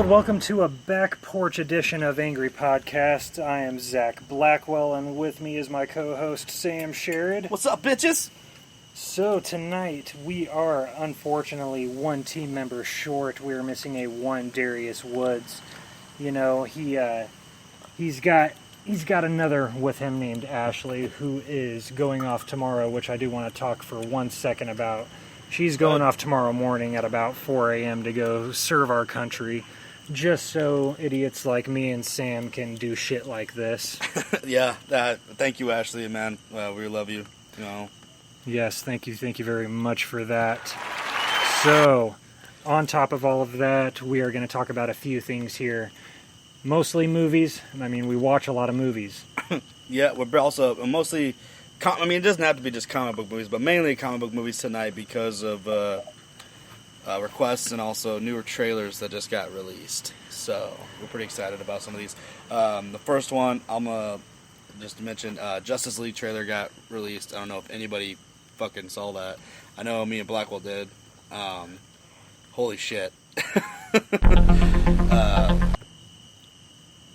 welcome to a back porch edition of Angry Podcast. I am Zach Blackwell, and with me is my co-host Sam Sherrod. What's up, bitches? So tonight we are unfortunately one team member short. We're missing a one Darius Woods. You know, he's got another with him named Ashley who is going off tomorrow, which I do want to talk for 1 second about. She's going off tomorrow morning at about 4 a.m. to go serve our country, just so idiots like me and Sam can do shit like this. Yeah, thank you, Ashley, man. We love you. You know. Yes, thank you very much for that. So, on top of all of that, we are going to talk about a few things here. Mostly movies. I mean, we watch a lot of movies. Yeah, we're also mostly... it doesn't have to be just comic book movies, but mainly comic book movies tonight because of requests and also newer trailers that just got released. So we're pretty excited about some of these. The first one, I'm just to mention, Justice League trailer got released. I don't know if anybody fucking saw that. I know me and Blackwell did. Holy shit.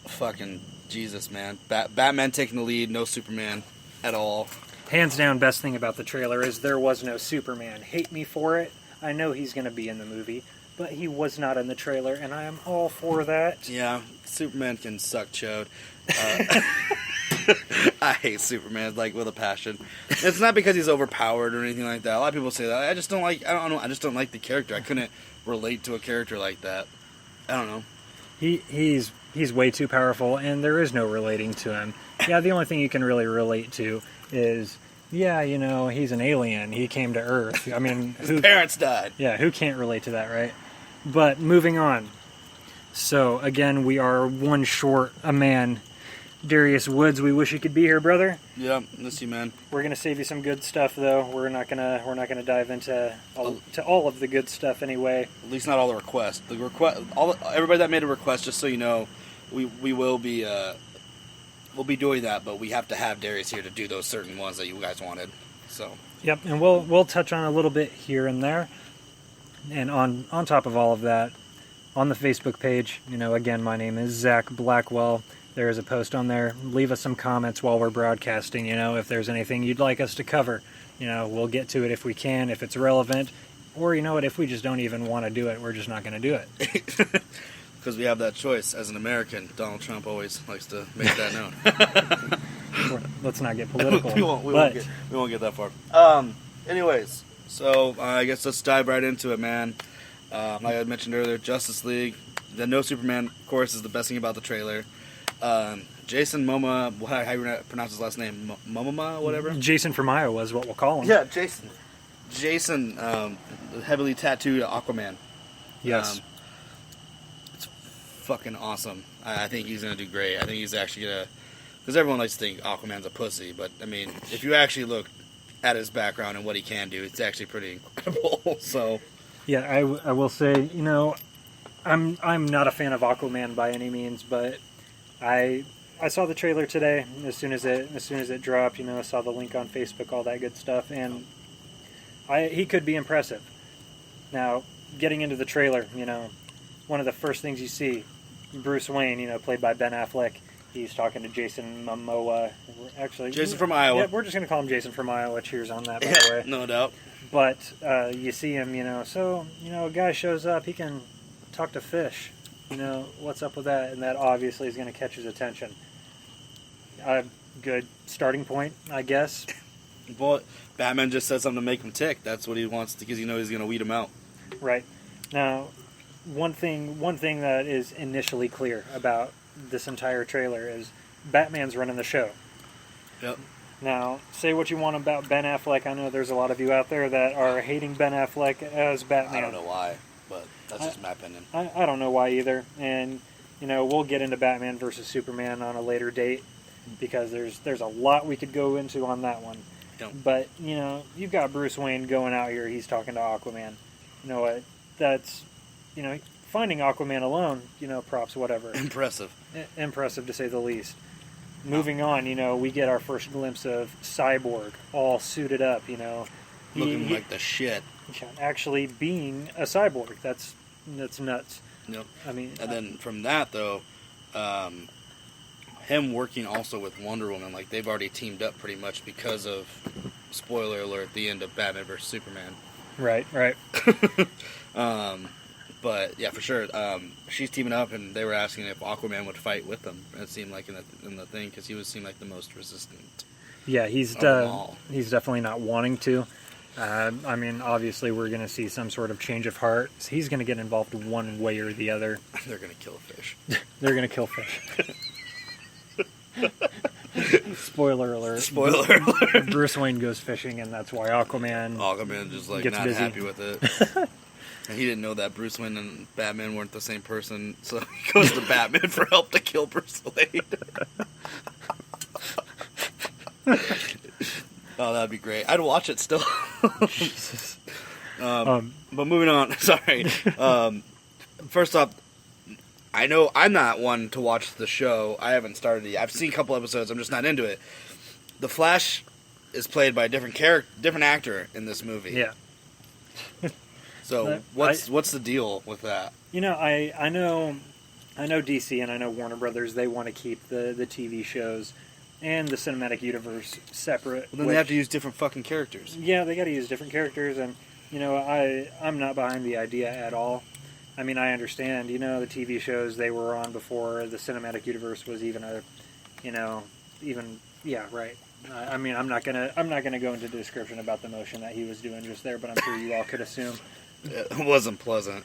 Fucking Jesus, man. Batman taking the lead, no Superman at all. Hands down, best thing about the trailer is there was no Superman. Hate me for it. I know he's going to be in the movie, but he was not in the trailer, and I am all for that. Yeah, Superman can suck chode. I hate Superman like with a passion. It's not because he's overpowered or anything like that. A lot of people say that. I just don't like. I don't know. I just don't like the character. I couldn't relate to a character like that. I don't know. He's way too powerful, and there is no relating to him. Yeah, the only thing you can really relate to is, yeah, you know, he's an alien. He came to Earth. I mean, his parents died. Yeah, who can't relate to that, right? But moving on. So, again, we are one short a man. Darius Woods, we wish you could be here, brother. Yeah, miss you, man. We're gonna save you some good stuff, though. We're not gonna dive into all of the good stuff anyway. At least not all the requests. Everybody that made a request, just so you know, we will be we'll be doing that, but we have to have Darius here to do those certain ones that you guys wanted. So. Yep, and we'll touch on a little bit here and there. And on top of all of that, on the Facebook page, you know, again, my name is Zach Blackwell. There is a post on there. Leave us some comments while we're broadcasting, you know, if there's anything you'd like us to cover. You know, we'll get to it if we can, if it's relevant. Or, you know what, if we just don't even want to do it, we're just not going to do it. Because we have that choice. As an American, Donald Trump always likes to make that known. Let's not get political. we won't get that far. Anyways, so I guess let's dive right into it, man. Like I mentioned earlier, Justice League. The no Superman, of course, is the best thing about the trailer. Jason Momoa, how you pronounce his last name? Momoa, whatever? Jason from Iowa is what we'll call him. Yeah, Jason. Jason, heavily tattooed Aquaman. Yes. It's fucking awesome. I think he's going to do great. I think he's actually going to... Because everyone likes to think Aquaman's a pussy, but, I mean, if you actually look at his background and what he can do, it's actually pretty incredible, so... Yeah, I will say, you know, I'm not a fan of Aquaman by any means, but... I saw the trailer today as soon as it dropped. You know, I saw the link on Facebook, all that good stuff, and he could be impressive. Now, getting into the trailer, you know, one of the first things you see, Bruce Wayne, you know, played by Ben Affleck. He's talking to Jason Momoa. Jason from Iowa. Yeah, we're just going to call him Jason from Iowa. Cheers on that, by the way. No doubt. But you see him, you know, so, you know, a guy shows up, he can talk to fish. You know, what's up with that? And that obviously is going to catch his attention. Good starting point, I guess. Well, Batman just said something to make him tick. That's what he wants because you know he's going to weed him out. Right. Now, one thing that is initially clear about this entire trailer is Batman's running the show. Yep. Now, say what you want about Ben Affleck. I know there's a lot of you out there that are hating Ben Affleck as Batman. I don't know why. But that's just my opinion. I don't know why either. And, you know, we'll get into Batman versus Superman on a later date because there's a lot we could go into on that one. Yep. But, you know, you've got Bruce Wayne going out here. He's talking to Aquaman. You know what? That's, you know, finding Aquaman alone, you know, props, whatever. Impressive. Impressive, to say the least. Moving on, you know, we get our first glimpse of Cyborg all suited up, you know. Looking like the shit. Actually being a cyborg. That's nuts. Yep. I mean, And then from that though, him working also with Wonder Woman, like they've already teamed up pretty much because of, spoiler alert, the end of Batman vs Superman. right. But yeah, for sure, she's teaming up, and they were asking if Aquaman would fight with them. It seemed like in the thing, because he seemed like the most resistant. Yeah, he's of them all. he's definitely not wanting to. I mean, obviously, we're going to see some sort of change of heart. So he's going to get involved one way or the other. They're gonna kill a fish. They're going to kill fish. Spoiler alert. Spoiler alert. Bruce Wayne goes fishing, and that's why Aquaman just like Gets not busy. happy with it. And he didn't know that Bruce Wayne and Batman weren't the same person, so he goes to Batman for help to kill Bruce Wayne. Oh, that'd be great. I'd watch it still. Jesus. But moving on, sorry. First off, I know I'm not one to watch the show. I haven't started it. I've seen a couple episodes. I'm just not into it. The Flash is played by a different actor in this movie. Yeah. So what's the deal with that? You know, I know DC and I know Warner Brothers. They want to keep the TV shows and the cinematic universe separate. Well, then they have to use different fucking characters. Yeah, they got to use different characters, and you know, I'm not behind the idea at all. I mean, I understand. You know, the TV shows they were on before the cinematic universe was even yeah, right. I mean, I'm not gonna go into description about the motion that he was doing just there, but I'm sure you all could assume. It wasn't pleasant.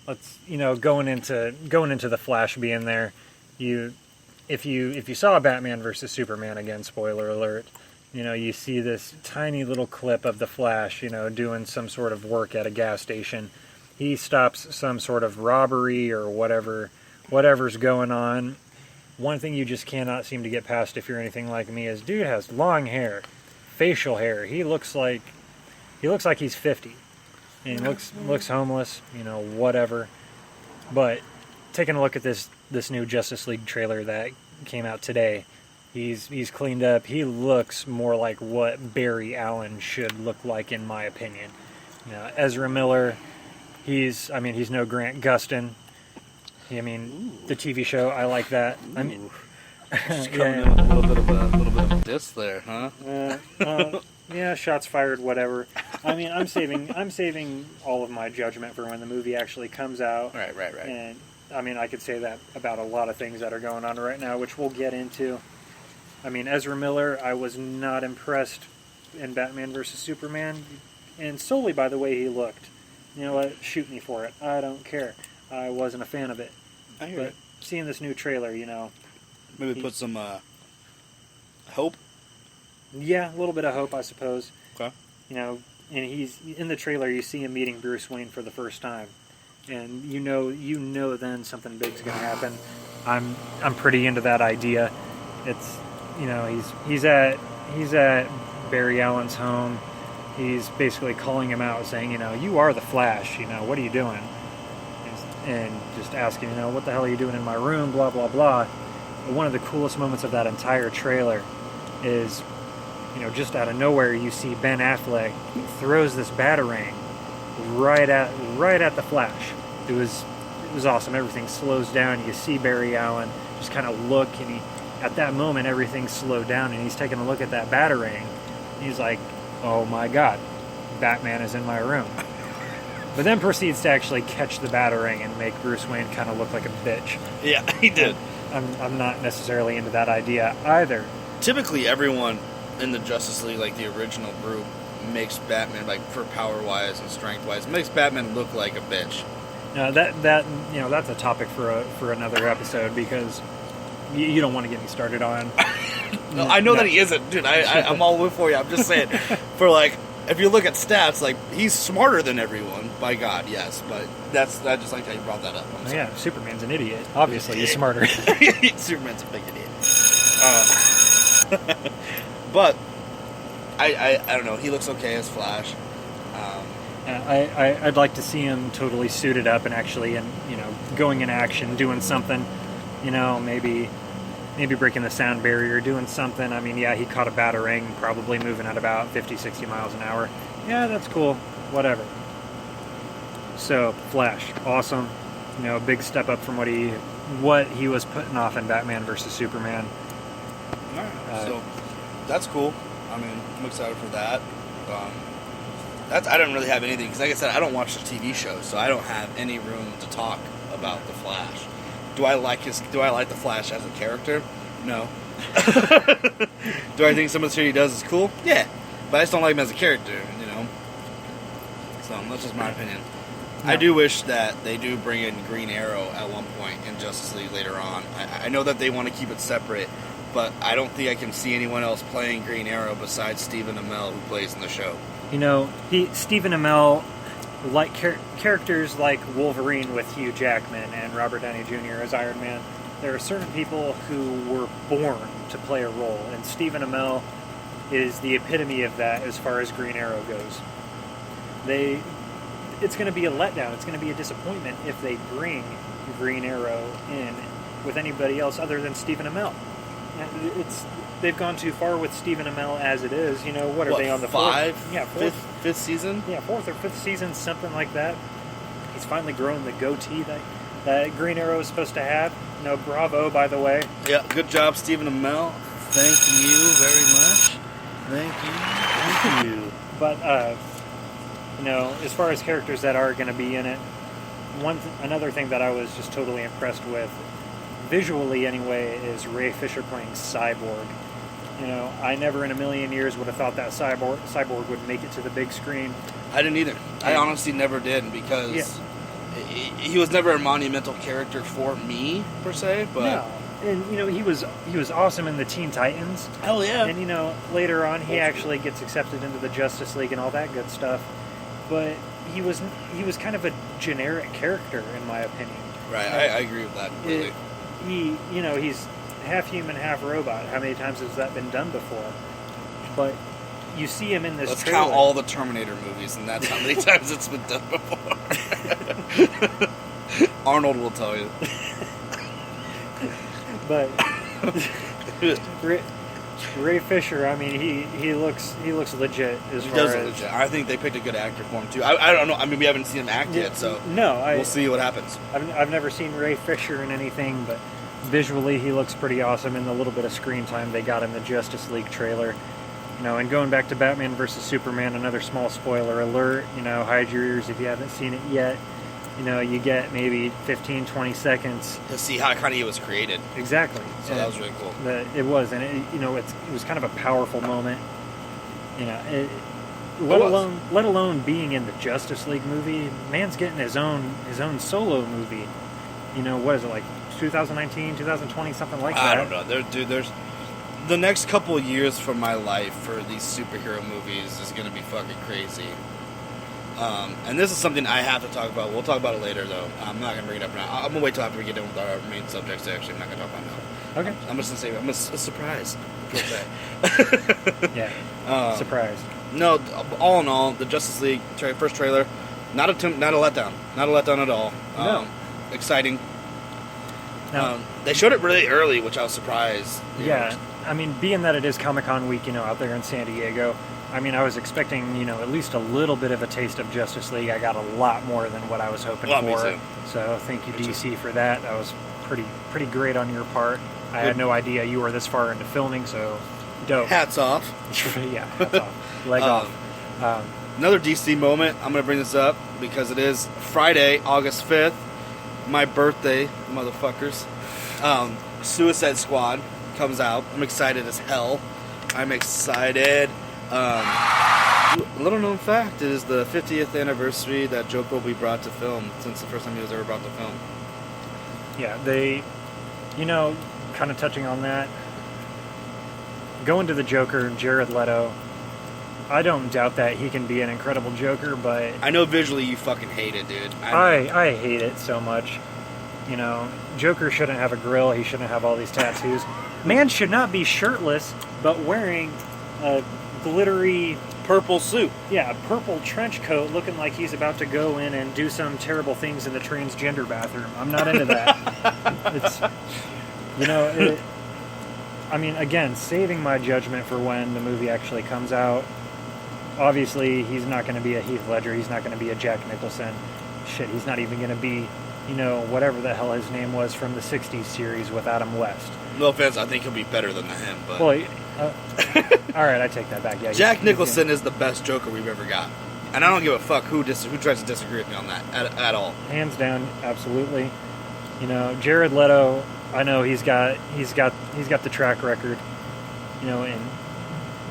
Let's going into the Flash being there, if you saw Batman versus Superman again, spoiler alert, you see this tiny little clip of the Flash, doing some sort of work at a gas station. He stops some sort of robbery or whatever's going on. One thing you just cannot seem to get past if you're anything like me is dude has long hair, facial hair. He looks like he's 50. And looks homeless, whatever. But taking a look at this new Justice League trailer that came out today, he's cleaned up. He looks more like what Barry Allen should look like, in my opinion. Ezra Miller, he's no Grant Gustin. I mean, the TV show, I like that. I mean, Just coming in with a little bit of a diss there, huh? Yeah, shots fired, whatever. I mean, I'm saving all of my judgment for when the movie actually comes out. Right. And I mean, I could say that about a lot of things that are going on right now, which we'll get into. I mean, Ezra Miller, I was not impressed in Batman vs Superman, and solely by the way he looked. You know what? Shoot me for it. I don't care. I wasn't a fan of it. I hear But it. seeing this new trailer, Maybe put some hope. yeah, a little bit of hope, I suppose. Okay. And he's in the trailer. You see him meeting Bruce Wayne for the first time, and you know then something big's going to happen. I'm pretty into that idea. It's he's at Barry Allen's home. He's basically calling him out, saying, you are the Flash. What are you doing? And just asking, what the hell are you doing in my room? Blah blah blah. But one of the coolest moments of that entire trailer is, just out of nowhere, you see Ben Affleck. He throws this Batarang right at the Flash. It was awesome. Everything slows down. You see Barry Allen just kind of look, and at that moment everything slowed down, and he's taking a look at that Batarang. He's like, "Oh my God, Batman is in my room." But then proceeds to actually catch the Batarang and make Bruce Wayne kind of look like a bitch. Yeah, he did. I'm not necessarily into that idea either. Typically, everyone in the Justice League, like the original group, makes Batman, like for power-wise and strength-wise, makes Batman look like a bitch. That's a topic for another episode, because you don't want to get me started on. No, I know that he isn't, dude. I'm all in for you. I'm just saying, if you look at stats, like he's smarter than everyone. By God, yes, but I just like how you brought that up. I'm sorry. Yeah, Superman's an idiot. Obviously, he's smarter. Superman's a big idiot. But I don't know. He looks okay as Flash. I'd like to see him totally suited up and actually, going in action, doing something. Maybe breaking the sound barrier, doing something. I mean, yeah, he caught a Batarang, probably moving at about 50, 60 miles an hour. Yeah, that's cool. Whatever. So Flash, awesome. You know, big step up from what he was putting off in Batman versus Superman. All right. So that's cool. I mean, I'm excited for that. I don't really have anything because, like I said, I don't watch the TV show, so I don't have any room to talk about the Flash. Do I like the Flash as a character? No. Do I think some of the shit he does is cool? Yeah, but I just don't like him as a character. You know. So that's just my opinion. No. I do wish that they do bring in Green Arrow at one point in Justice League later on. I know that they want to keep it separate, but I don't think I can see anyone else playing Green Arrow besides Stephen Amell, who plays in the show. You know, Stephen Amell, like characters like Wolverine with Hugh Jackman and Robert Downey Jr. as Iron Man, there are certain people who were born to play a role, and Stephen Amell is the epitome of that as far as Green Arrow goes. It's going to be a letdown. It's going to be a disappointment if they bring Green Arrow in with anybody else other than Stephen Amell. They've gone too far with Stephen Amell as it is. You know, what are they on the fifth season? Yeah, fourth or fifth season, something like that. He's finally grown the goatee that Green Arrow is supposed to have. You know, bravo, by the way. Yeah, good job, Stephen Amell. Thank you very much. Thank you. But you know, as far as characters that are going to be in it, another thing that I was just totally impressed with, visually anyway, is Ray Fisher playing Cyborg. You know, I never in a million years would have thought that Cyborg would make it to the big screen. I didn't either. I honestly never did because he was never a monumental character for me per se. But no. And you know, he was awesome in the Teen Titans. Hell yeah! And you know, later on, he actually gets accepted into the Justice League and all that good stuff. But he was kind of a generic character in my opinion. Right, I agree with that completely. He's half human, half robot. How many times has that been done before? But you see him in this trailer. Count all the Terminator movies, and that's how many times it's been done before. Arnold will tell you. But Ray Fisher, I mean, he looks legit as far as... legit. I think they picked a good actor for him too. I don't know. I mean, we haven't seen him act yet, so we'll see what happens. I've never seen Ray Fisher in anything, but visually he looks pretty awesome in the little bit of screen time they got in the Justice League trailer. You know, and going back to Batman versus Superman, another small spoiler alert. You know, hide your ears if you haven't seen it yet. You know, you get maybe 15, 20 seconds to see how kind of he was created. Exactly. So that was really cool. It was, and it was kind of a powerful moment. You know, let alone being in the Justice League movie. Man's getting his own solo movie. You know, what is it, like 2019, 2020, something like that? I don't know. There's the next couple of years for my life for these superhero movies is going to be fucking crazy. And this is something I have to talk about. We'll talk about it later, though. I'm not going to bring it up now. I'm going to wait till after we get done with our main subjects. Actually, I'm not going to talk about it now. Okay. I'm just going to say I'm a surprise. Yeah. Surprise. No, all in all, the Justice League first trailer, not a letdown. Not a letdown at all. No. Exciting. No. They showed it really early, which I was surprised. Yeah. I mean, being that it is Comic-Con week, you know, out there in San Diego, I mean, I was expecting, you know, at least a little bit of a taste of Justice League. I got a lot more than what I was hoping for. Me too. So thank you, DC, for that. That was pretty great on your part. I had no idea you were this far into filming, so dope. Hats off. Yeah, hats off. Leg off. Another DC moment. I'm going to bring this up because it is Friday, August 5th. My birthday, motherfuckers. Suicide Squad comes out. I'm excited as hell. I'm excited. Little known fact, it is the 50th anniversary that Joker will be brought to film since the first time he was ever brought to film. Yeah, they, you know, kind of touching on that, going to the Joker, Jared Leto, I don't doubt that he can be an incredible Joker, but... I know visually you fucking hate it, dude. I hate it so much. You know, Joker shouldn't have a grill, he shouldn't have all these tattoos. Man should not be shirtless, but wearing a glittery... purple suit. Yeah, a purple trench coat looking like he's about to go in and do some terrible things in the transgender bathroom. I'm not into that. It's, you know, I mean, again, saving my judgment for when the movie actually comes out. Obviously, he's not going to be a Heath Ledger. He's not going to be a Jack Nicholson. shit, he's not even going to be, whatever the hell his name was from the 60s series with Adam West. No offense, I think he'll be better than him, but... Well, all right, I take that back. Yeah, Jack Nicholson is the best Joker we've ever got. And I don't give a fuck who tries to disagree with me on that at all. Hands down, absolutely. Jared Leto, I know he's got the track record, and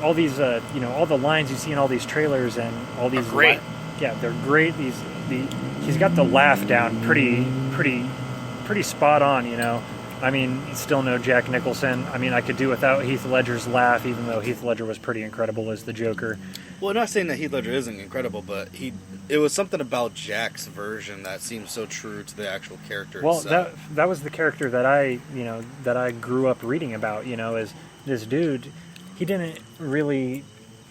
all these, all the lines you see in all these trailers and all these... Great. Yeah, they're great. He's got the laugh down pretty spot on, I mean, still no Jack Nicholson. I mean, I could do without Heath Ledger's laugh, even though Heath Ledger was pretty incredible as the Joker. Well, I'm not saying that Heath Ledger isn't incredible, but it was something about Jack's version that seemed so true to the actual character Well, itself. that was the character that I grew up reading about, is this dude. He didn't really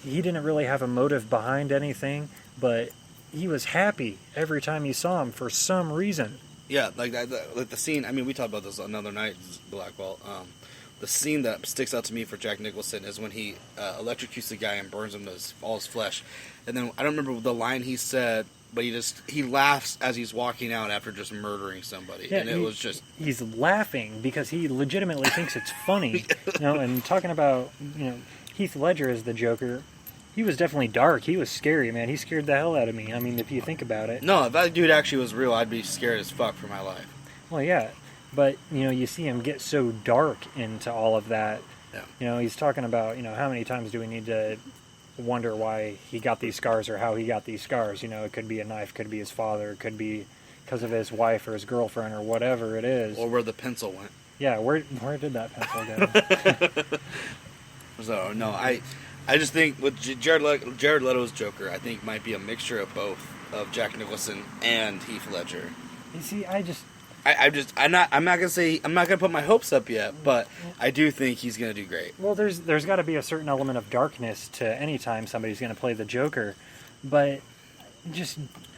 have a motive behind anything, but he was happy every time you saw him for some reason. Yeah, like the scene. I mean, we talked about this another night, Blackwell. The scene that sticks out to me for Jack Nicholson is when he electrocutes the guy and burns him to all his flesh. And then I don't remember the line he said, but he laughs as he's walking out after just murdering somebody, Yeah, and it was just he's laughing because he legitimately thinks it's funny. And talking about Heath Ledger as the Joker. He was definitely dark. He was scary, man. He scared the hell out of me. I mean, if you think about it. no. If that dude actually was real, I'd be scared as fuck for my life. Well, yeah. But, you see him get so dark into all of that. Yeah. He's talking about, how many times do we need to wonder why he got these scars or how he got these scars? It could be a knife, could be his father, it could be because of his wife or his girlfriend or whatever it is. Or where the pencil went. Yeah, where did that pencil go? So, no, I just think with Jared Leto's Joker, I think might be a mixture of both, of Jack Nicholson and Heath Ledger. You see, I'm not gonna put my hopes up yet, but I do think he's gonna do great. Well, there's got to be a certain element of darkness to any time somebody's going to play the Joker, but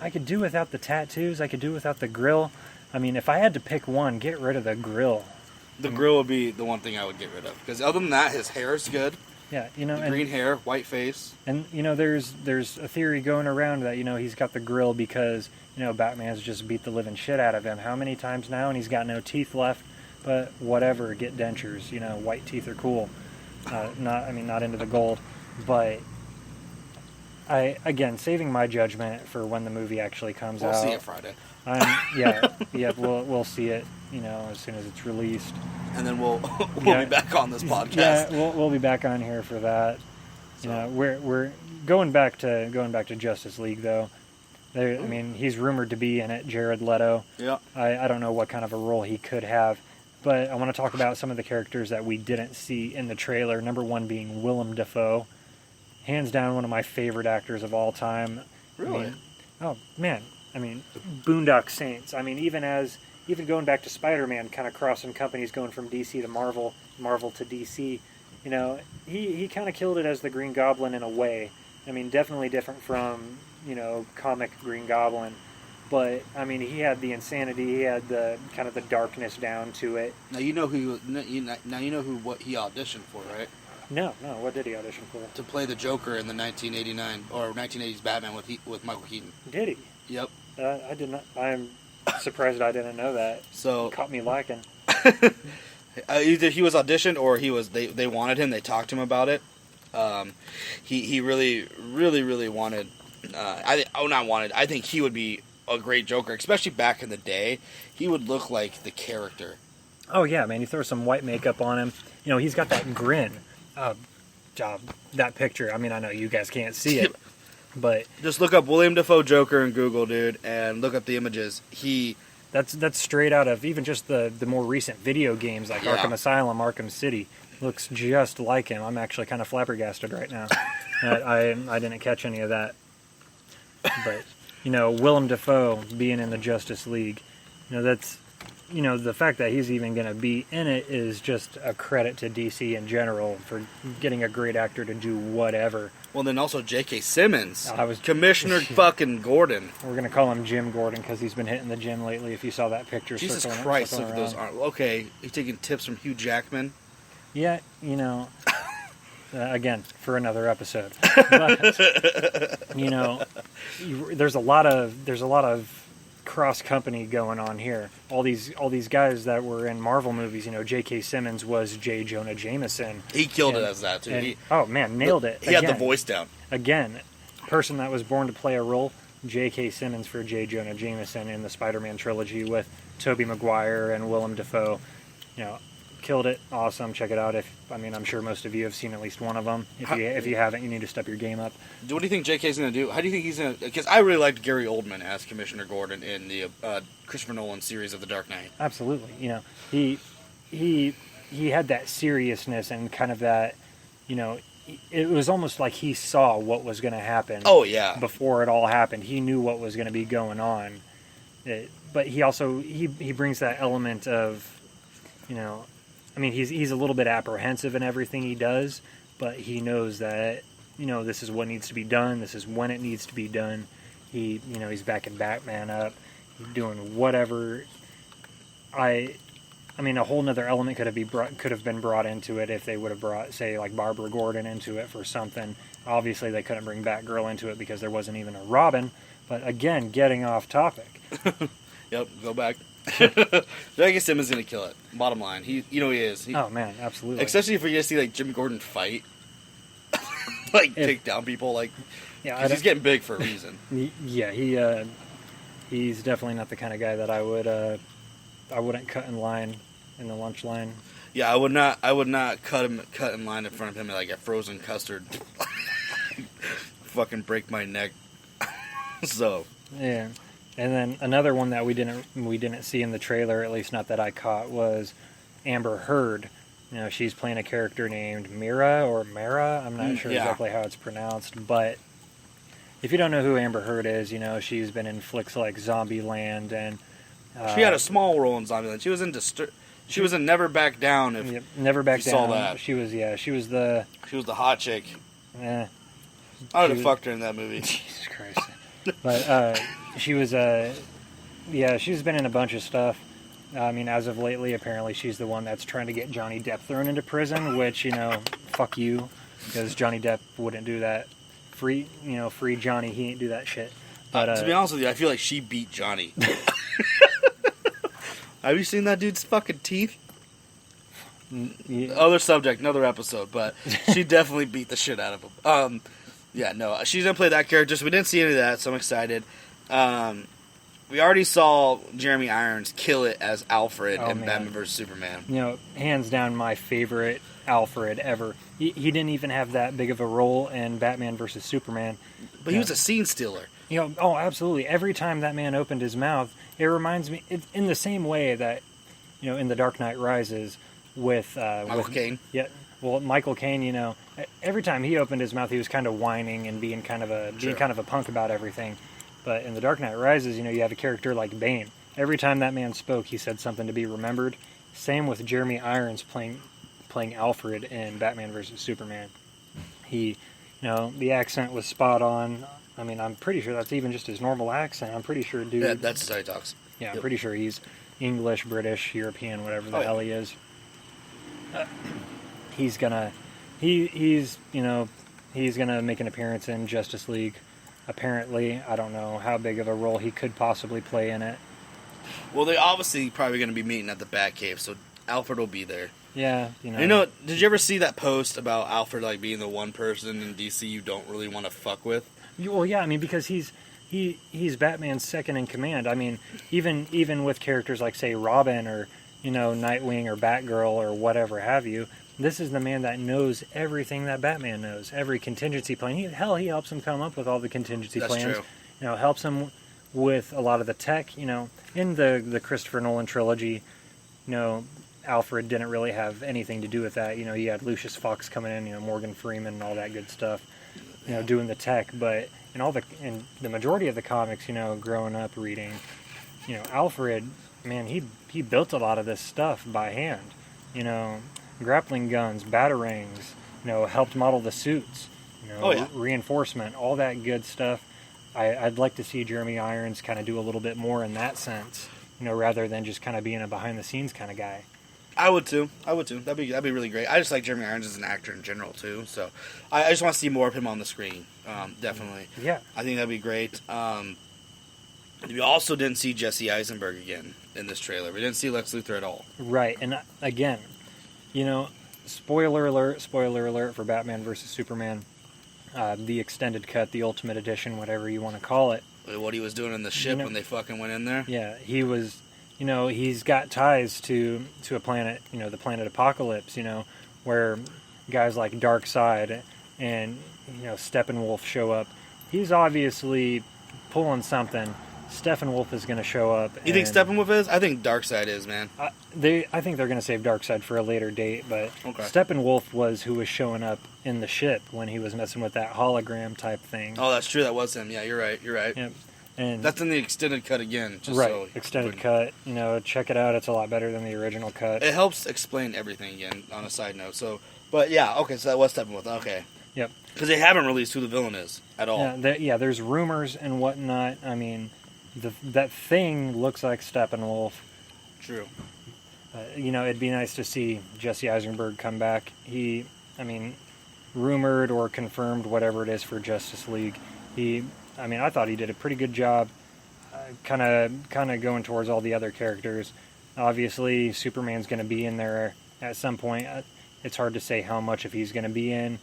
I could do without the tattoos. I could do without the grill. I mean, if I had to pick one, get rid of the grill. The grill would be the one thing I would get rid of, because other than that, his hair is good. Yeah, Green hair, white face. And there's a theory going around that he's got the grill because Batman's just beat the living shit out of him. How many times now? And he's got no teeth left. But whatever, get dentures. White teeth are cool. Not into the gold. But saving my judgment for when the movie actually comes out. We'll see it Friday. We'll see it. As soon as it's released. And then we'll be back on this podcast. Yeah, we'll be back on here for that. So. We're going back to Justice League though. I mean, he's rumored to be in it, Jared Leto. Yeah. I don't know what kind of a role he could have, but I want to talk about some of the characters that we didn't see in the trailer. Number one being Willem Dafoe, hands down one of my favorite actors of all time. Really? Boondock Saints. I mean, even going back to Spider-Man, kind of crossing companies, going from DC to Marvel to DC, he kind of killed it as the Green Goblin in a way. I mean, definitely different from, comic Green Goblin. But, I mean, he had the insanity, he had the kind of the darkness down to it. Now you know what he auditioned for, right? No, what did he audition for? To play the Joker in the 1989 or 1980s Batman with Michael Keaton. Did he? Yep. I did not. I'm surprised I didn't know that. So it caught me lacking. Either he was auditioned or they wanted him. They talked to him about it. He really, really, really wanted. I think he would be a great Joker, especially back in the day. He would look like the character. Oh yeah, man! You throw some white makeup on him. He's got that grin. That picture. I mean, I know you guys can't see it, but just look up William Dafoe Joker in Google, dude, and look up the images. That's straight out of even just the more recent video games like Arkham Asylum, Arkham City. Looks just like him. I'm actually kind of flabbergasted right now. I didn't catch any of that. But Willem Dafoe being in the Justice League, that's the fact that he's even going to be in it is just a credit to DC in general for getting a great actor to do whatever. Well, then also J.K. Simmons. Commissioner fucking Gordon. We're going to call him Jim Gordon because he's been hitting the gym lately. If you saw that picture. Jesus Christ, look at those arms. Okay, he's taking tips from Hugh Jackman. Yeah, again, for another episode. But, there's a lot of cross company going on here. All these guys that were in Marvel movies. You know, J.K. Simmons was J. Jonah Jameson. He killed it as that too. And, oh man, nailed it. He had the voice down. Again, person that was born to play a role. J.K. Simmons for J. Jonah Jameson in the Spider-Man trilogy with Tobey Maguire and Willem Dafoe. You know, killed it. Awesome. Check it out. I'm sure most of you have seen at least one of them. If you haven't, you need to step your game up. What do you think JK's going to do? How do you think he's going to... Because I really liked Gary Oldman as Commissioner Gordon in the Christopher Nolan series of The Dark Knight. Absolutely. You know, he had that seriousness and kind of that, you know, it was almost like he saw what was going to happen. Oh, yeah. Before it all happened. He knew what was going to be going on. But he also, he brings that element of, you know, I mean, he's a little bit apprehensive in everything he does, but he knows that, you know, this is what needs to be done. This is when it needs to be done. He's backing Batman up. He's doing whatever. I mean, a whole nother element could have been brought into it if they would have brought, say, like Barbara Gordon into it for something. Obviously, they couldn't bring Batgirl into it because there wasn't even a Robin. But again, getting off topic. Yep, go back. J.K. Simmons is gonna kill it. Bottom line, he is. Oh man, absolutely. Especially if we get to see like Jim Gordon fight, take down people. Like, yeah, he's getting big for a reason. Yeah, he's definitely not the kind of guy that I wouldn't cut in line in the lunch line. Yeah, I would not cut in line in front of him like a frozen custard. Fucking break my neck. So yeah, and then another one that we didn't see in the trailer, at least not that I caught, was Amber Heard. You know, she's playing a character named Mira or Mara. I'm not sure exactly how it's pronounced, but if you don't know who Amber Heard is, you know, she's been in flicks like Zombieland and she had a small role in Zombieland. She was in Never Back Down. Never Back Down. Saw that. She was the hot chick. Eh, I would have fucked her in that movie. Jesus Christ. But she was she's been in a bunch of stuff. I mean, as of lately, apparently she's the one that's trying to get Johnny Depp thrown into prison, which, you know, fuck you, because Johnny Depp wouldn't do that. Free Johnny, he ain't do that shit. But to be honest with you, I feel like she beat Johnny. Have you seen that dude's fucking teeth? Yeah. Other subject, another episode, but she definitely beat the shit out of him. Yeah, no, she's gonna play that character, so we didn't see any of that, so I'm excited. We already saw Jeremy Irons kill it as Alfred in Batman vs. Superman. You know, hands down my favorite Alfred ever. He didn't even have that big of a role in Batman vs. Superman. But he was a scene stealer. You know, oh, absolutely. Every time that man opened his mouth, it reminds me, in the same way that, you know, in The Dark Knight Rises with Michael Caine. Yeah, well, Michael Caine, you know, every time he opened his mouth, he was kind of whining and being kind of a punk about everything. But in The Dark Knight Rises, you know, you have a character like Bane. Every time that man spoke, he said something to be remembered. Same with Jeremy Irons playing Alfred in Batman vs. Superman. He, you know, the accent was spot on. I mean, I'm pretty sure that's even just his normal accent. I'm pretty sure, dude. Yeah, that's how he talks. Yeah, I'm pretty sure he's English, British, European, whatever the hell he is. He's gonna make an appearance in Justice League. Apparently, I don't know how big of a role he could possibly play in it. Well, they obviously probably going to be meeting at the Batcave, so Alfred will be there. Yeah, you know. You know, did you ever see that post about Alfred like being the one person in DC you don't really want to fuck with? Well, yeah, I mean, because he's Batman's second in command. I mean, even with characters like, say, Robin or, you know, Nightwing or Batgirl or whatever have you, this is the man that knows everything that Batman knows. Every contingency plan. He helps him come up with all the contingency plans. That's true. You know, helps him with a lot of the tech. You know, in the Christopher Nolan trilogy, you know, Alfred didn't really have anything to do with that. You know, you had Lucius Fox coming in, you know, Morgan Freeman and all that good stuff, you know, doing the tech. But in the majority of the comics, you know, growing up reading, you know, Alfred, man, he built a lot of this stuff by hand. You know, grappling guns, batarangs, you know, helped model the suits, you know, reinforcement, all that good stuff. I'd like to see Jeremy Irons kind of do a little bit more in that sense, you know, rather than just kind of being a behind-the-scenes kind of guy. I would too. That'd be really great. I just like Jeremy Irons as an actor in general too. So I just want to see more of him on the screen. Definitely. Yeah. I think that'd be great. We also didn't see Jesse Eisenberg again in this trailer. We didn't see Lex Luthor at all. Right, and again, spoiler alert for Batman versus Superman, the extended cut, the Ultimate Edition, whatever you want to call it. What he was doing in the ship when they fucking went in there. Yeah, he was. He's got ties to a planet. The planet Apocalypse. Where guys like Darkseid and Steppenwolf show up. He's obviously pulling something. Steppenwolf is going to show up. You think Steppenwolf is? I think Darkseid is, man. I think they're going to save Darkseid for a later date, but okay. Steppenwolf was who was showing up in the ship when he was messing with that hologram type thing. Oh, that's true. That was him. Yeah, you're right. Yep. And that's in the extended cut again. Extended cut. Check it out. It's a lot better than the original cut. It helps explain everything again. On a side note, but yeah, okay. So that was Steppenwolf. Okay. Yep. Because they haven't released who the villain is at all. Yeah. There's rumors and whatnot. I mean, that thing looks like Steppenwolf. True. It'd be nice to see Jesse Eisenberg come back. Rumored or confirmed, whatever it is for Justice League. I thought he did a pretty good job, kind of going towards all the other characters. Obviously, Superman's going to be in there at some point. It's hard to say how much if he's going to be in,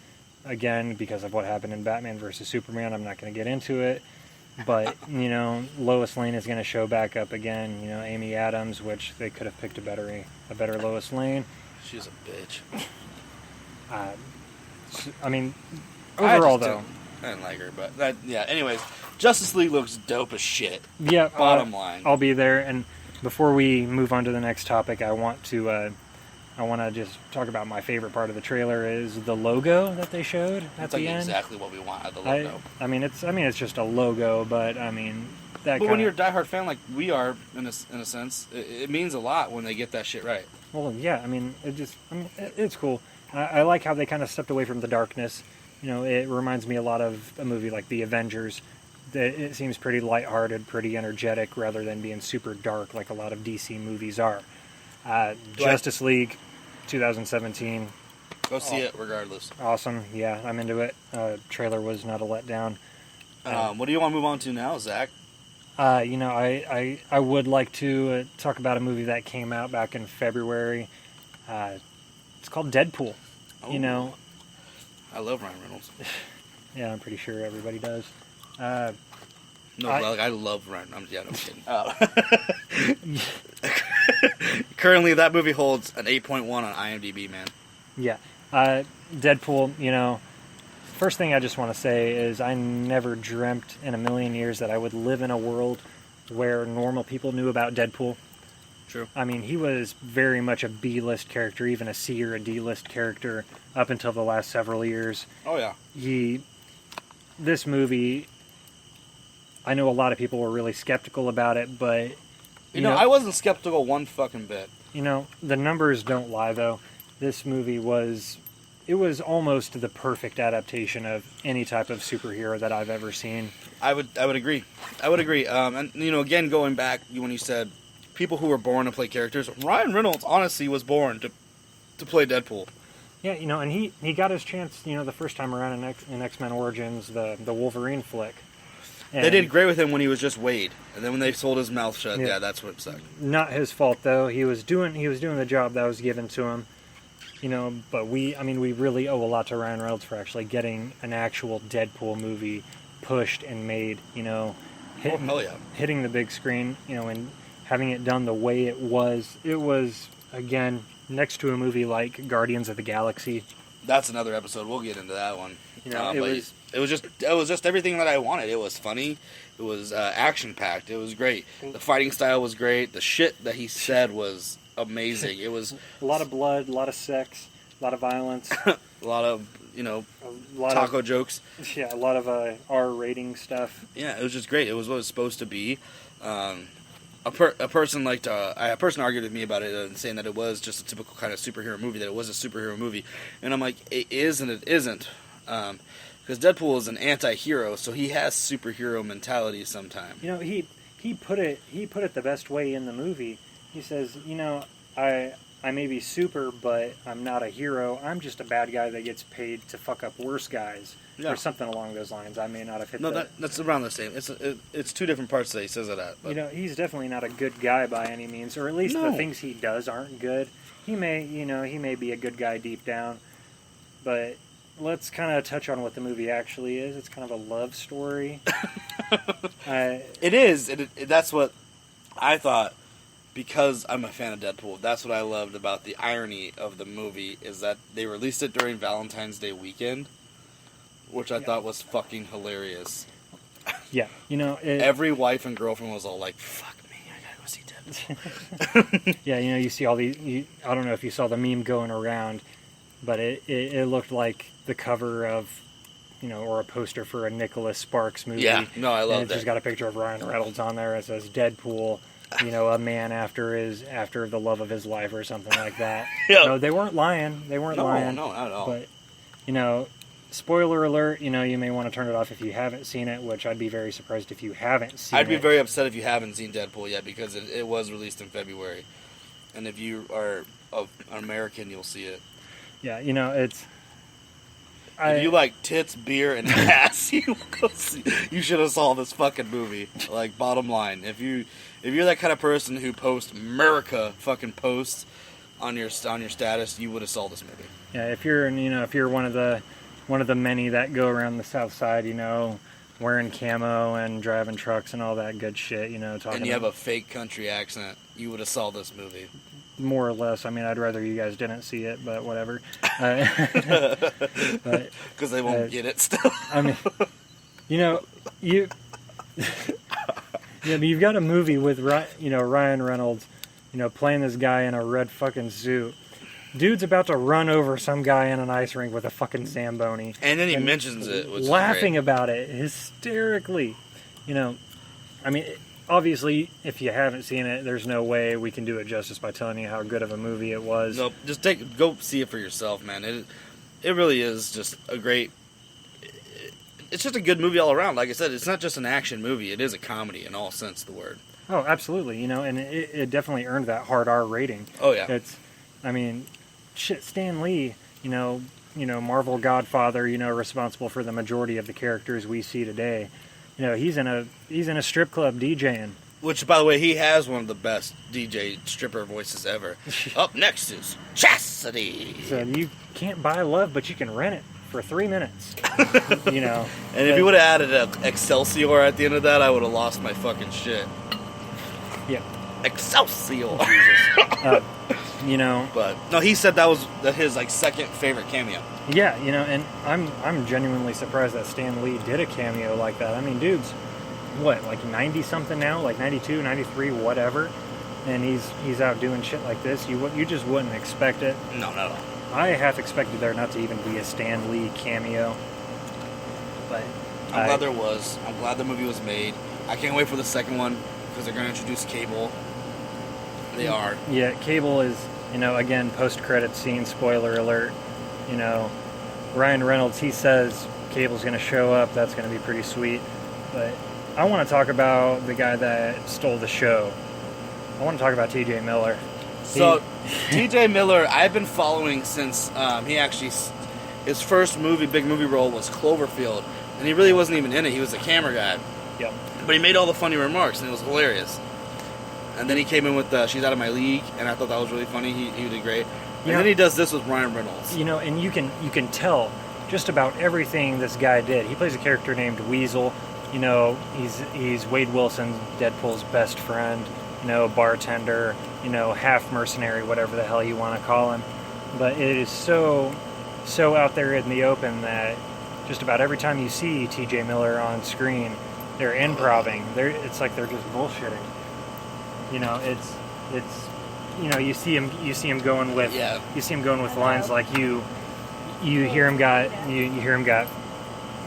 again, because of what happened in Batman versus Superman. I'm not going to get into it. But, Lois Lane is going to show back up again. Amy Adams, which they could have picked a better Lois Lane. She's a bitch. Overall, though. I didn't like her, but anyways, Justice League looks dope as shit. Yeah. Bottom line. I'll be there. And before we move on to the next topic, I want to just talk about my favorite part of the trailer is the logo that they showed at the end. Exactly what we want out of the logo. It's just a logo, but But when you're a diehard fan like we are, in a sense, it means a lot when they get that shit right. Well, yeah. It's cool. I like how they kind of stepped away from the darkness. It reminds me a lot of a movie like The Avengers. It seems pretty lighthearted, pretty energetic, rather than being super dark like a lot of DC movies are. Justice League, 2017. Go see it regardless. Awesome. Yeah, I'm into it. Trailer was not a letdown. What do you want to move on to now, Zach? I would like to talk about a movie that came out back in February. It's called Deadpool. Oh. I love Ryan Reynolds. Yeah, I'm pretty sure everybody does. I love Ryan. I'm kidding. Currently, that movie holds an 8.1 on IMDb, man. Yeah. Deadpool, first thing I just want to say is I never dreamt in a million years that I would live in a world where normal people knew about Deadpool. True. He was very much a B-list character, even a C or a D-list character up until the last several years. Oh, yeah. This movie, I know a lot of people were really skeptical about it, but... I wasn't skeptical one fucking bit. The numbers don't lie, though. This movie was almost the perfect adaptation of any type of superhero that I've ever seen. I would agree. And, again, going back when you said people who were born to play characters, Ryan Reynolds honestly was born to play Deadpool. Yeah, and he got his chance, the first time around in X-Men Origins, the Wolverine flick. And they did great with him when he was just Wade, and then when they sold his mouth shut, that's what sucked. Not his fault though. He was doing the job that was given to him. But we really owe a lot to Ryan Reynolds for actually getting an actual Deadpool movie pushed and made. Hitting the big screen. And having it done the way it was. It was again next to a movie like Guardians of the Galaxy. That's another episode. We'll get into that one. It was just everything that I wanted. It was funny. It was action packed. It was great. The fighting style was great. The shit that he said was amazing. It was a lot of blood, a lot of sex, a lot of violence, a lot of taco jokes. Yeah, a lot of R rating stuff. Yeah, it was just great. It was what it was supposed to be. A person argued with me about it and saying that it was just a typical kind of superhero movie, that it was a superhero movie, and I'm like, it is and it isn't, because Deadpool is an anti-hero, so he has superhero mentality sometimes. He put it the best way in the movie. He says, I may be super, but I'm not a hero. I'm just a bad guy that gets paid to fuck up worse guys, Yeah. or something along those lines. I may not have hit No, that. that's around the same. It's two different parts that he says it at. But You know, he's definitely not a good guy by any means, or at least No. the things he does aren't good. He may be a good guy deep down, but let's kind of touch on what the movie actually is. It's kind of a love story. it is. That's what I thought. Because I'm a fan of Deadpool, that's what I loved about the irony of the movie is that they released it during Valentine's Day weekend, which I thought was fucking hilarious. Yeah, Every wife and girlfriend was all like, "Fuck me, I gotta go see Deadpool." yeah, you see all these. I don't know if you saw the meme going around, but it looked like the cover of, or a poster for a Nicholas Sparks movie. Yeah, no, I love It's just that. got a picture of Ryan Reynolds on there. It says Deadpool. A man after the love of his life or something like that. Yeah. No, they weren't lying. They weren't lying. No, not at all. But spoiler alert. You may want to turn it off if you haven't seen it, which I'd be very surprised if you haven't seen it. I'd be very upset if you haven't seen Deadpool yet because it was released in February, and if you are an American, you'll see it. Yeah, it's. If you like tits, beer, and ass, you should have saw this fucking movie. Like, bottom line, if you're that kind of person who posts America fucking posts on your status, you would have saw this movie. Yeah, if you're one of the many that go around the South Side, wearing camo and driving trucks and all that good shit, talking. And you have a fake country accent, you would have saw this movie. More or less. I mean, I'd rather you guys didn't see it, but whatever. Because they won't get it still. I mean, but you've got a movie with Ryan Reynolds, playing this guy in a red fucking suit. Dude's about to run over some guy in an ice rink with a fucking Zamboni. And then he mentions it, which laughing is great. about it hysterically. I mean, obviously, if you haven't seen it, there's no way we can do it justice by telling you how good of a movie it was. No, just go see it for yourself, man. It really is just a great. It's just a good movie all around. Like I said, it's not just an action movie; it is a comedy in all sense of the word. Oh, absolutely. And it definitely earned that hard R rating. Oh yeah. Shit, Stan Lee, Marvel Godfather, responsible for the majority of the characters we see today. He's in a strip club DJing. Which, by the way, he has one of the best DJ stripper voices ever. Up next is Chastity. So you can't buy love, but you can rent it for 3 minutes. And if you would have added an Excelsior at the end of that, I would have lost my fucking shit. Yeah. Excelsior. But no, he said that was his second favorite cameo. Yeah, and I'm genuinely surprised that Stan Lee did a cameo like that. I mean, dude's what, 90 something now, 92, 93, whatever, and he's out doing shit like this. You just wouldn't expect it. No, not at all. I half expected there not to even be a Stan Lee cameo, but I'm glad there was. I'm glad the movie was made. I can't wait for the second one because they're going to introduce Cable. They are. Yeah, Cable is, again, post-credit scene, spoiler alert. Ryan Reynolds, he says Cable's going to show up. That's going to be pretty sweet. But I want to talk about the guy that stole the show. I want to talk about T.J. Miller. So, T.J. Miller, I've been following since his first big movie role was Cloverfield. And he really wasn't even in it. He was a camera guy. Yep. But he made all the funny remarks, and it was hilarious. And then he came in with She's Out of My League, and I thought that was really funny. He did great. And then he does this with Ryan Reynolds. And you can tell just about everything this guy did. He plays a character named Weasel. He's Wade Wilson, Deadpool's best friend. Bartender. Half mercenary, whatever the hell you want to call him. But it is so out there in the open that just about every time you see T.J. Miller on screen, they're improving. It's like they're just bullshitting. You see him going with lines like you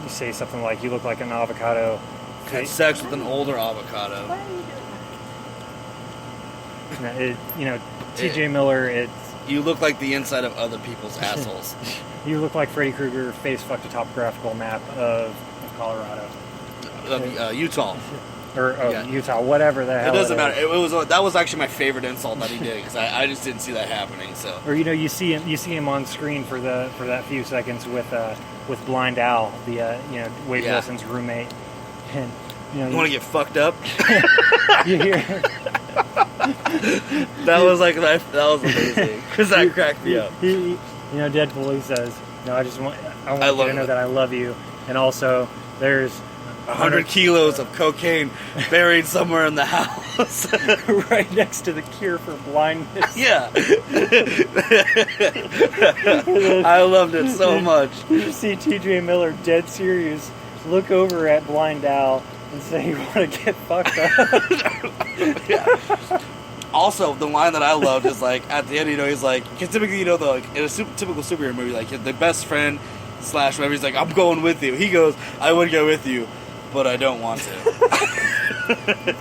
say something like, you look like an avocado. Had sex with an older avocado. T.J. Miller, you look like the inside of other people's assholes. You look like Freddy Krueger face fucked a topographical map of Colorado. Utah. or Yeah. Utah, whatever the hell. It doesn't is. matter. It was that was actually my favorite insult that he did because I just didn't see that happening. So Or you see him on screen for that few seconds with Blind Al, the Wade Yeah. Wilson's roommate, and you want to get fucked up? you hear That was amazing because that cracked me up. Deadpool. He says, "No, I want you love to know it. that I love you," and also there's 100 kilos of cocaine buried somewhere in the house. right next to the cure for blindness. Yeah. I loved it so much. You see T.J. Miller dead serious look over at Blind Al and say, "You want to get fucked up?" Yeah. Also, the line that I loved is like at the end, he's like, because typically, in a typical superhero movie, like the best friend / whatever, he's like, "I'm going with you." He goes, "I would go with you, but I don't want to."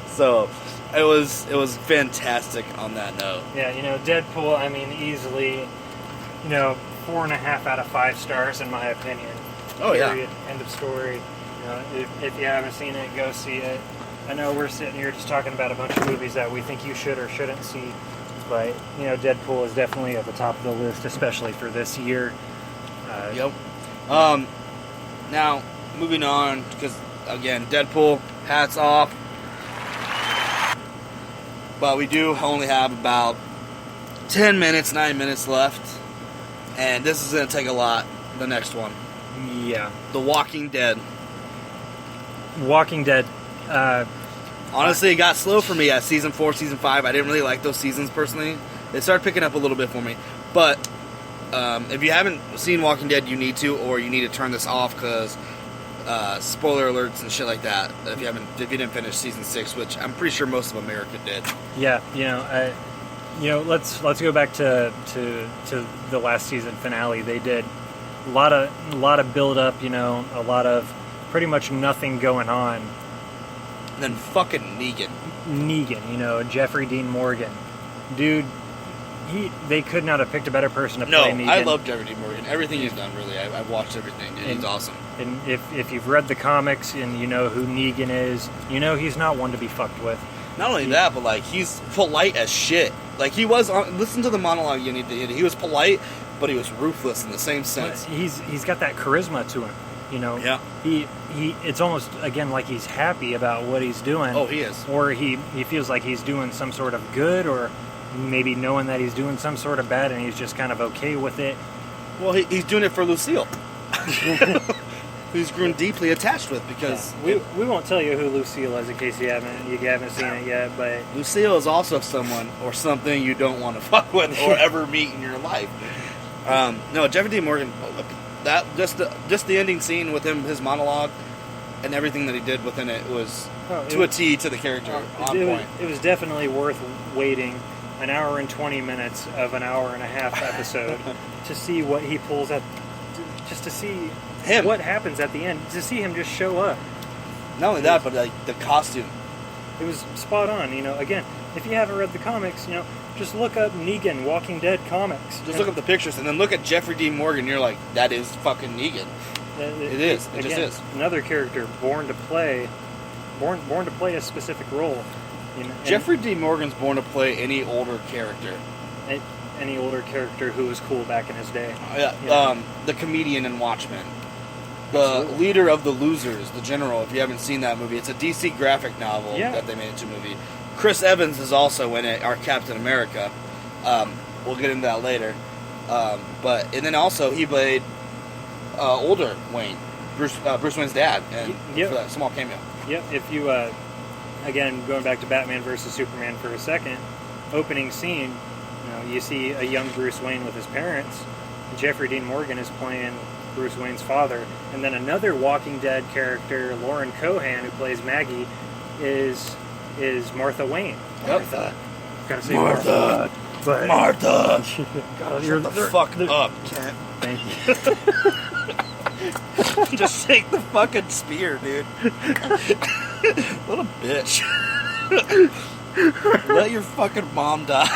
So, it was fantastic on that note. Yeah, Deadpool. I mean, easily, 4.5 out of 5 stars in my opinion. Oh, yeah. Period. End of story. If you haven't seen it, go see it. I know we're sitting here just talking about a bunch of movies that we think you should or shouldn't see, but Deadpool is definitely at the top of the list, especially for this year. Yep. Now, moving on, because again, Deadpool, hats off. But we do only have about 9 minutes left, and this is going to take a lot. The next one, Yeah. The Walking Dead. Walking Dead. Honestly, it got slow for me at season 4, season 5. I didn't really like those seasons personally. They started picking up a little bit for me. But if you haven't seen Walking Dead, you need to, or you need to turn this off because spoiler alerts and shit like that. If you didn't finish season 6, which I'm pretty sure most of America did. Yeah, let's go back to the last season finale. They did a lot of build up, a lot of pretty much nothing going on. And then fucking Negan. Negan, Jeffrey Dean Morgan, dude. They could not have picked a better person to No, play Negan. I love Jeffrey Dean Morgan. Everything he's done, really. I've watched everything. Dude. He's awesome. And if you've read the comics and you know who Negan is, he's not one to be fucked with. Not only that, but like he's polite as shit. Like he was. Listen to the monologue you need to hear. He was polite, but he was ruthless in the same sense. But he's got that charisma to him. Yeah. He it's almost again like he's happy about what he's doing. Oh, he is. Or he feels like he's doing some sort of good, or maybe knowing that he's doing some sort of bad and he's just kind of okay with it. Well, he's doing it for Lucille. Who's grown deeply attached with because we won't tell you who Lucille is in case you haven't seen it yet, but Lucille is also someone or something you don't want to fuck with or ever meet in your life. No, Jeffrey Dean Morgan. That just the ending scene with him, his monologue, and everything that he did within it was a T to the character on point. It was definitely worth waiting an hour and 20 minutes of an hour and a half episode to see what he pulls at, just to see him what happens at the end, to see him just show up. Not only that, but like the costume. It was spot on. Again, if you haven't read the comics, just look up Negan Walking Dead comics. Just look up the pictures and then look at Jeffrey Dean Morgan. You're like, that is fucking Negan. It is. It again, just is. Another character born to play a specific role. Jeffrey Dean Morgan's born to play any older character. Any older character who was cool back in his day. The comedian in Watchmen. The leader of the Losers, the general, if you haven't seen that movie. It's a DC graphic novel that they made into a movie. Chris Evans is also in it, our Captain America. We'll get into that later. And then also he played older Wayne, Bruce Wayne's dad, and for that small cameo. Yep. If you again going back to Batman versus Superman for a second, opening scene, you see a young Bruce Wayne with his parents. Jeffrey Dean Morgan is playing Bruce Wayne's father, and then another Walking Dead character, Lauren Cohan, who plays Maggie, is Martha Wayne. Martha. Gotta say Martha. But Martha. God, Shut the fuck up, Kent. Thank you. Just take the fucking spear, dude. What a bitch. Let your fucking mom die.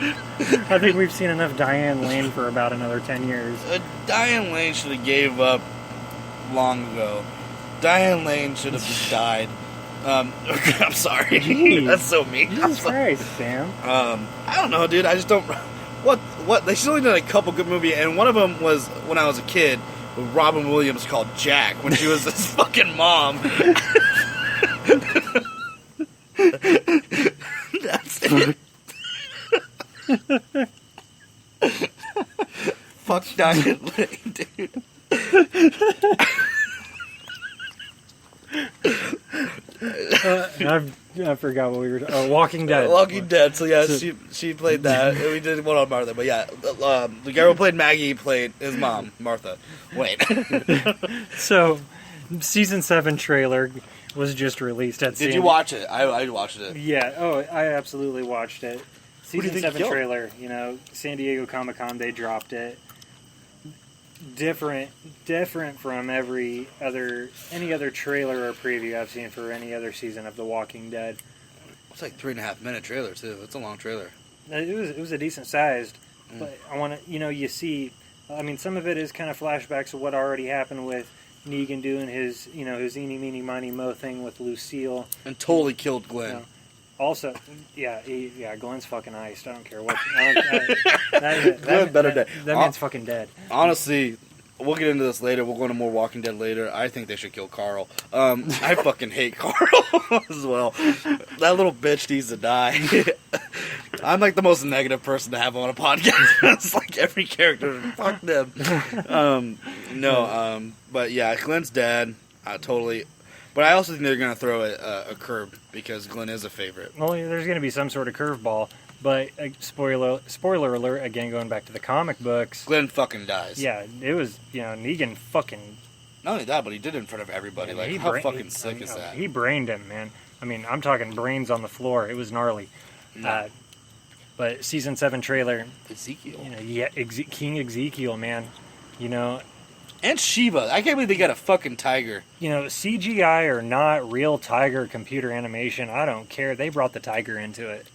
I think we've seen enough Diane Lane for about another 10 years. Diane Lane should have gave up long ago. Diane Lane should have just died. I'm sorry. Jeez. That's so mean. Jesus Christ, Sam. I don't know, dude. I just don't. What? They should only done a couple good movies, and one of them was when I was a kid with Robin Williams called Jack when she was his fucking mom. That's it. Fuck Diane Lane, dude. I forgot what we were. Oh, Walking Dead. Walking Dead. So yeah, she played that. We did one on Martha, but yeah, the guy who played Maggie played his mom, Martha. Wait. So, season 7 trailer was just released at. Did you watch it? I watched it. Yeah. Oh, I absolutely watched it. Who do you Season think 7 killed? trailer. San Diego Comic-Con, they dropped it. Different from any other trailer or preview I've seen for any other season of The Walking Dead. It's like 3.5 minute trailer too. That's a long trailer. It was a decent sized, but I want to you see. I mean, some of it is kind of flashbacks of what already happened with Negan doing his his eeny meeny miny mo thing with Lucille. And totally killed Glenn. Also, Glenn's fucking iced. I don't care what. Glenn better dead. That man's fucking dead. Honestly, we'll get into this later. We'll go into more Walking Dead later. I think they should kill Carl. I fucking hate Carl as well. That little bitch needs to die. I'm like the most negative person to have on a podcast. It's like every character. Fuck them. But yeah, Glenn's dead. Totally. But I also think they're going to throw a curb because Glenn is a favorite. Well, there's going to be some sort of curveball. But spoiler alert, again, going back to the comic books. Glenn fucking dies. Yeah, it was, Negan fucking... Not only that, but he did it in front of everybody. Like, how fucking sick is that? He brained him, man. I mean, I'm talking brains on the floor. It was gnarly. No. But season 7 trailer... Ezekiel. King Ezekiel, man. And Shiva. I can't believe they got a fucking tiger. CGI or not, real tiger computer animation, I don't care. They brought the tiger into it.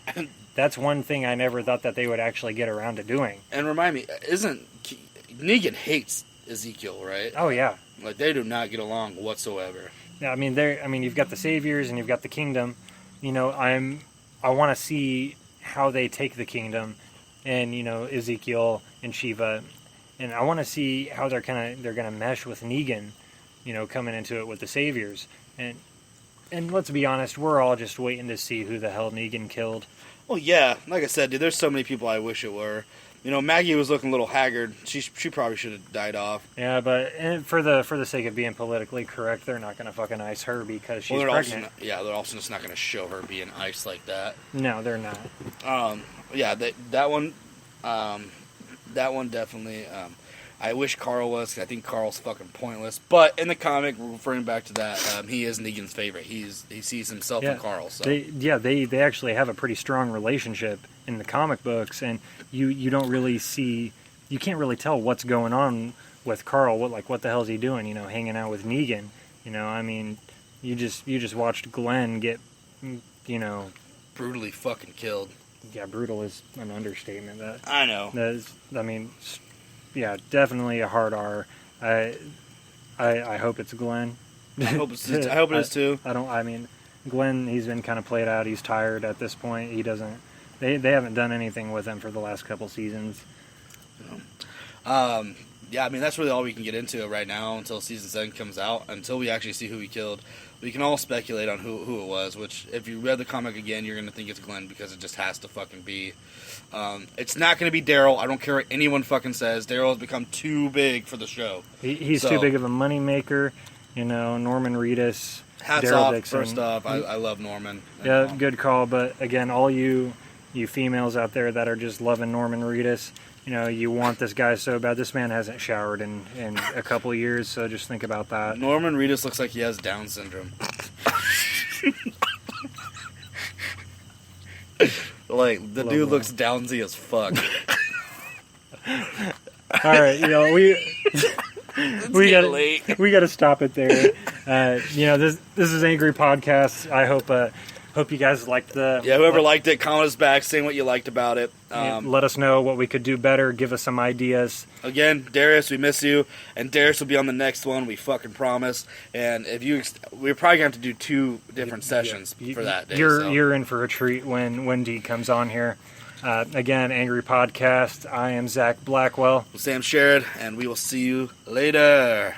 That's one thing I never thought that they would actually get around to doing. And remind me, Negan hates Ezekiel, right? Oh, yeah. Like, they do not get along whatsoever. Yeah, I mean, you've got the Saviors and you've got the Kingdom. I want to see how they take the Kingdom and, Ezekiel and Shiva. And I want to see how they're gonna mesh with Negan, coming into it with the Saviors. And let's be honest, we're all just waiting to see who the hell Negan killed. Well, yeah, like I said, dude, there's so many people I wish it were. Maggie was looking a little haggard. She probably should have died off. Yeah, but for the sake of being politically correct, they're not gonna fucking ice her because she's pregnant. They're also just not gonna show her being iced like that. No, they're not. That one definitely. I wish Carl was, 'cause I think Carl's fucking pointless. But in the comic, referring back to that, he is Negan's favorite. He sees himself in Carl. So they actually have a pretty strong relationship in the comic books, and you don't really see, you can't really tell what's going on with Carl. What the hell is he doing? Hanging out with Negan. I mean, you just watched Glenn get, brutally fucking killed. Yeah, brutal is an understatement. I know. Yeah, definitely a hard R. I hope it's Glenn. I hope it is too. Glenn, he's been kind of played out. He's tired at this point. He doesn't. They haven't done anything with him for the last couple seasons. That's really all we can get into right now until season 7 comes out. Until we actually see who he killed, we can all speculate on who it was. Which, if you read the comic again, you're going to think it's Glenn because it just has to fucking be. It's not going to be Daryl. I don't care what anyone fucking says. Daryl has become too big for the show. He's too big of a moneymaker. Norman Reedus. Hats Daryl off. Dixon. First off, I love Norman. Yeah, good call. But again, all you females out there that are just loving Norman Reedus, you want this guy so bad. This man hasn't showered in a couple years, so just think about that. Norman Reedus looks like he has Down syndrome. Like, the dude looks downsy as fuck. All right, we got to stop it there. This is Angry Podcast. I Hope you guys liked the. Yeah, whoever liked it, comment us back, saying what you liked about it. Let us know what we could do better. Give us some ideas. Again, Darius, we miss you, and Darius will be on the next one. We fucking promise. And if you, we're probably gonna have to do 2 different sessions for that day. You're in for a treat when D comes on here. Again, Angry Podcast. I am Zach Blackwell. Sam Sherrod, and we will see you later.